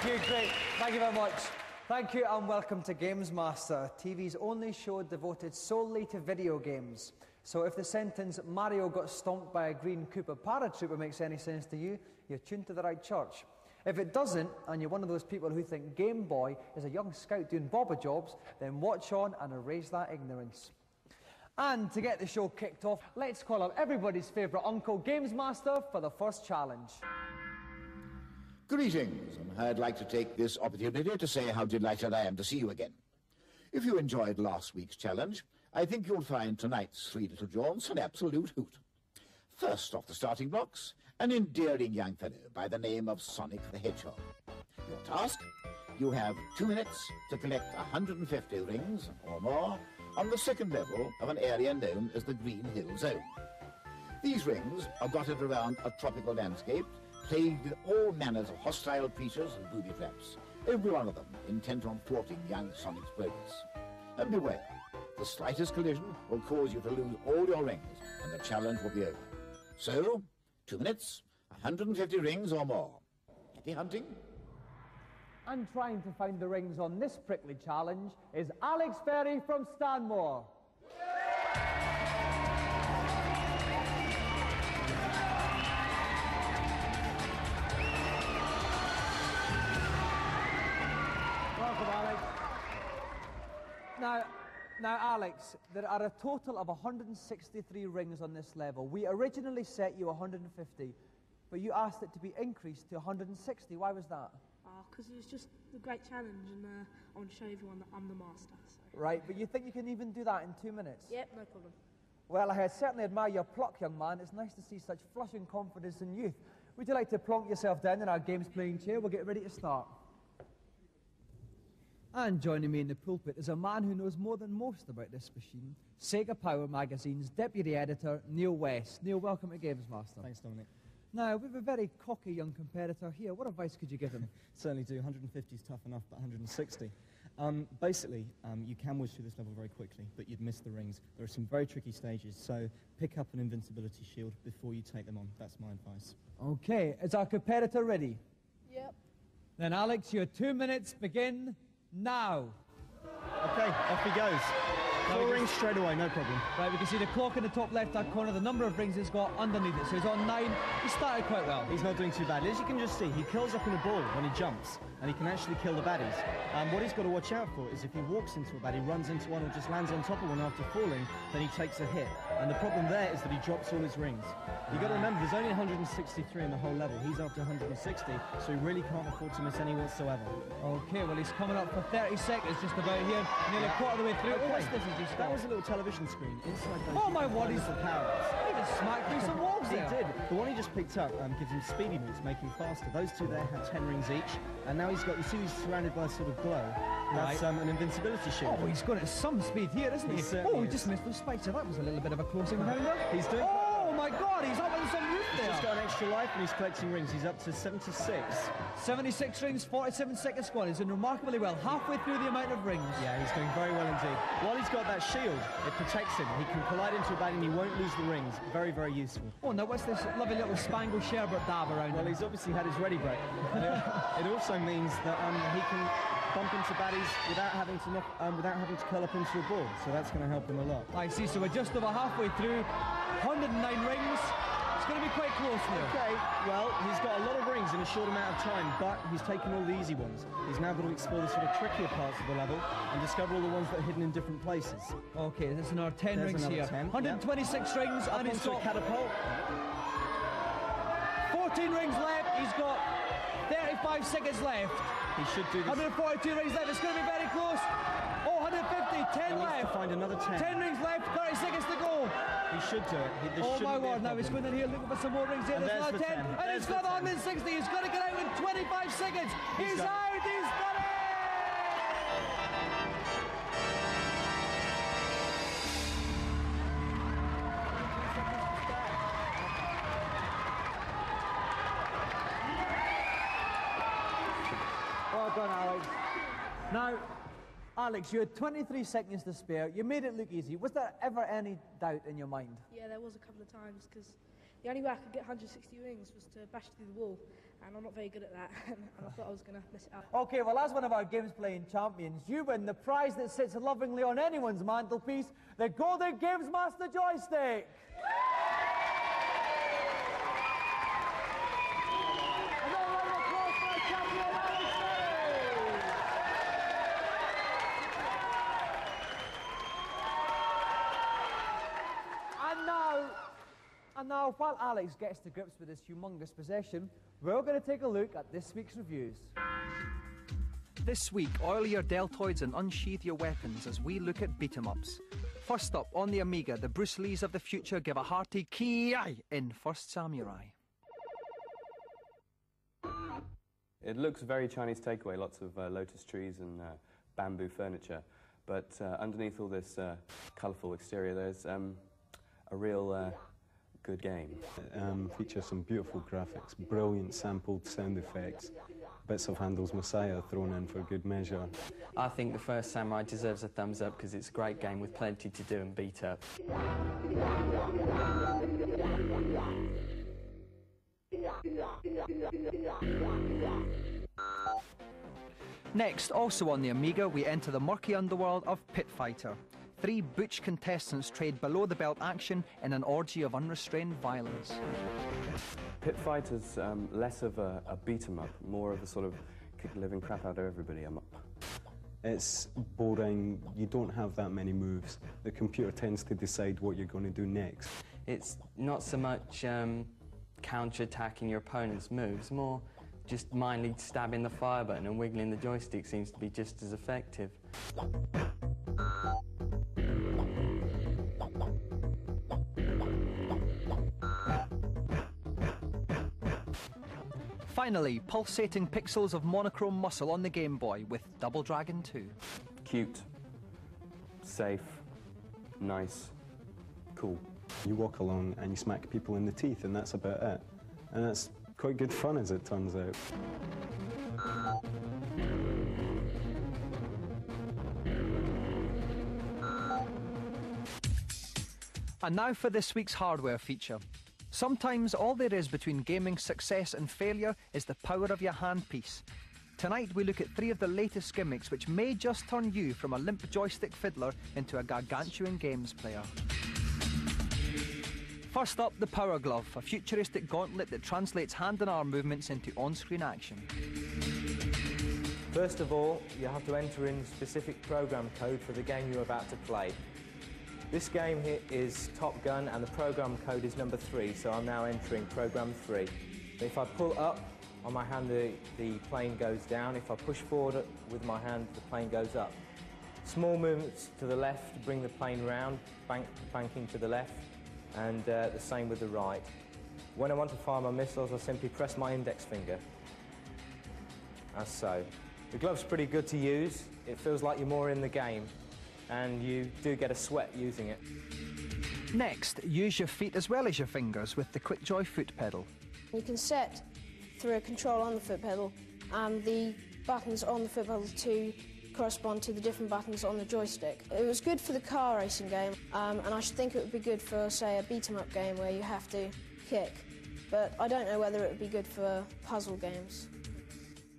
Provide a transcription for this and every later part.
Thank you, great. Thank you very much. Thank you and welcome to Gamesmaster, TV's only show devoted solely to video games. So if the sentence Mario got stomped by a green Koopa paratrooper makes any sense to you, you're tuned to the right church. If it doesn't, and you're one of those people who think Game Boy is a young scout doing bobber jobs, then watch on and erase that ignorance. And to get the show kicked off, let's call up everybody's favourite uncle, Gamesmaster, for the first challenge. Greetings, and I'd like to take this opportunity to say how delighted I am to see you again. If you enjoyed last week's challenge, I think you'll find tonight's three little jaunts an absolute hoot. First off the starting blocks, an endearing young fellow by the name of Sonic the Hedgehog. Your task? You have 2 minutes to collect 150 rings or more on the second level of an area known as the Green Hill Zone. These rings are dotted around a tropical landscape plagued with all manners of hostile creatures and booby traps, every one of them intent on thwarting young Sonic's progress. And beware, the slightest collision will cause you to lose all your rings, and the challenge will be over. So, 2 minutes, 150 rings or more. Happy hunting? And trying to find the rings on this prickly challenge is Alex Ferry from Stanmore. Welcome, Alex. Now, Alex, there are a total of 163 rings on this level. We originally set you 150, but you asked it to be increased to 160. Why was that? Because it was just a great challenge, and I want to show everyone that I'm the master. So. Right, but you think you can even do that in 2 minutes? Yep, no problem. Well, I certainly admire your pluck, young man. It's nice to see such flushing confidence in youth. Would you like to plonk yourself down in our games playing chair? We'll get ready to start. And joining me in the pulpit is a man who knows more than most about this machine, Sega Power Magazine's deputy editor, Neil West. Neil, welcome to Gamesmaster. Thanks, Dominic. Now, we have a very cocky young competitor here. What advice could you give him? Certainly do. 150 is tough enough, but 160. Basically, you can whiz through this level very quickly, but you'd miss the rings. There are some very tricky stages, so pick up an invincibility shield before you take them on. That's my advice. Okay, is our competitor ready? Yep. Then, Alex, your 2 minutes begin now. Okay, off he goes. 4 rings straight away, no problem. Right, we can see the clock in the top left-hand corner, the number of rings he's got underneath it. So he's on 9. He started quite well. He's not doing too badly. As you can just see, he curls up in a ball when he jumps, and he can actually kill the baddies. What he's got to watch out for is if he walks into a baddie, runs into one, or just lands on top of one after falling, then he takes a hit. And the problem there is that he drops all his rings. You've got to remember, there's only 163 in the whole level. He's up to 160, so he really can't afford to miss any whatsoever. Okay, well, he's coming up for 30 seconds just about here, nearly a quarter of the way through. Okay. What's this he's just That got? was a little television screen. Inside those, Oh, my word, he's powers. He just smacked through some walls He there. did. The one he just picked up gives him speedy moves, make him faster. Those two there had 10 rings each, and now he's got, you see he's surrounded by a sort of glow. That's an invincibility shield. Oh, he's going at some speed here, isn't he? Oh, he just missed those spikes. So that was a little bit of a close encounter. He's doing Oh, my God, he's up on some roof there. He's just got an extra life and he's collecting rings. He's up to 76. 76 rings, 47 seconds squad. He's doing remarkably well, halfway through the amount of rings. Yeah, he's doing very well indeed. While he's got that shield, it protects him. He can collide into a baddie and he won't lose the rings. Very, very useful. Oh, now what's this lovely little Spangle Sherbert dab around Well, him? he's obviously had his ready break. It also means that he can bump into baddies without having to curl up into a ball. So that's going to help him a lot. I see, so we're just over halfway through. 109 rings. It's going to be quite close now. Okay, well, he's got a lot of rings in a short amount of time, but he's taken all the easy ones. He's now got to explore the sort of trickier parts of the level and discover all the ones that are hidden in different places. Okay, there's another 10 There's rings another here. 10, 126 rings, Up and he's onto a got catapult. 14 rings left. He's got 35 seconds left. He should do this. 142 rings left. It's going to be very close. Oh, 150. 10 He needs left. to find another 10. 10 rings left. 30 seconds to go. He should do it. Oh my word, now he's going in here looking for some more rings here. And There's there's another the 10. 10. And There's he's the got 10. 160. He's got to get out in 25 seconds. He's got out. He's done it. Well done, Alex. Now, Alex, you had 23 seconds to spare. You made it look easy. Was there ever any doubt in your mind? Yeah, there was a couple of times because The only way I could get 160 rings was to bash through the wall, and I'm not very good at that, and I thought I was going to mess it up. Okay, well, as one of our games playing champions, you win the prize that sits lovingly on anyone's mantelpiece, the Golden Gamesmaster joystick. Another round of applause for our champion, Alex Berry. And now, while Alex gets to grips with this humongous possession, we're going to take a look at this week's reviews. This week, oil your deltoids and unsheath your weapons as we look at beat-em-ups. First up, on the Amiga, the Bruce Lees of the future give a hearty ki-yi in First Samurai. It looks very Chinese takeaway, lots of lotus trees and bamboo furniture, but underneath all this colourful exterior there's a real good game. Features some beautiful graphics, brilliant sampled sound effects, bits of Handel's Messiah thrown in for good measure. I think the First Samurai deserves a thumbs up because it's a great game with plenty to do and beat up. Next, also on the Amiga, we enter the murky underworld of Pit Fighter. 3 butch contestants trade below-the-belt action in an orgy of unrestrained violence. Pit Fighter's less of a beat-em-up, more of a sort of kick the living crap out of everybody em-up. It's boring, you don't have that many moves. The computer tends to decide what you're going to do next. It's not so much counter-attacking your opponent's moves, more just mindly stabbing the fire button and wiggling the joystick seems to be just as effective. Finally, pulsating pixels of monochrome muscle on the Game Boy with Double Dragon 2. Cute, safe, nice, cool. You walk along and you smack people in the teeth and that's about it. And that's quite good fun as it turns out. And now for this week's hardware feature. Sometimes all there is between gaming success and failure is the power of your handpiece. Tonight we look at 3 of the latest gimmicks which may just turn you from a limp joystick fiddler into a gargantuan games player. First up, the Power Glove, a futuristic gauntlet that translates hand and arm movements into on-screen action. First of all, you have to enter in specific program code for the game you're about to play. This game here is Top Gun and the program code is number 3, so I'm now entering program 3. If I pull up on my hand, the plane goes down. If I push forward with my hand, the plane goes up. Small movements to the left to bring the plane round, banking to the left, and the same with the right. When I want to fire my missiles, I simply press my index finger, as so. The glove's pretty good to use. It feels like you're more in the game, and you do get a sweat using it. Next, use your feet as well as your fingers with the QuickJoy foot pedal. You can set through a control on the foot pedal and the buttons on the foot pedal to correspond to the different buttons on the joystick. It was good for the car racing game, and I should think it would be good for, say, a beat-em-up game where you have to kick, but I don't know whether it would be good for puzzle games.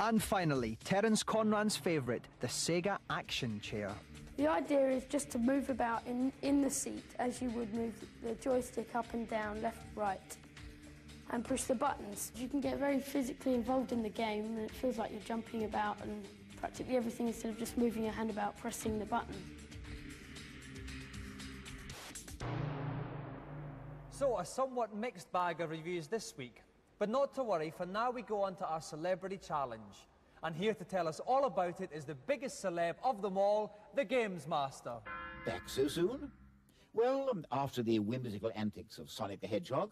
And finally, Terence Conran's favourite, the Sega Action Chair. The idea is just to move about in the seat as you would move the joystick up and down, left, right, and push the buttons. You can get very physically involved in the game and it feels like you're jumping about and practically everything instead of just moving your hand about pressing the button. So, a somewhat mixed bag of reviews this week. But not to worry, for now we go on to our Celebrity Challenge. And here to tell us all about it is the biggest celeb of them all, the Gamesmaster. Back so soon? Well, after the whimsical antics of Sonic the Hedgehog,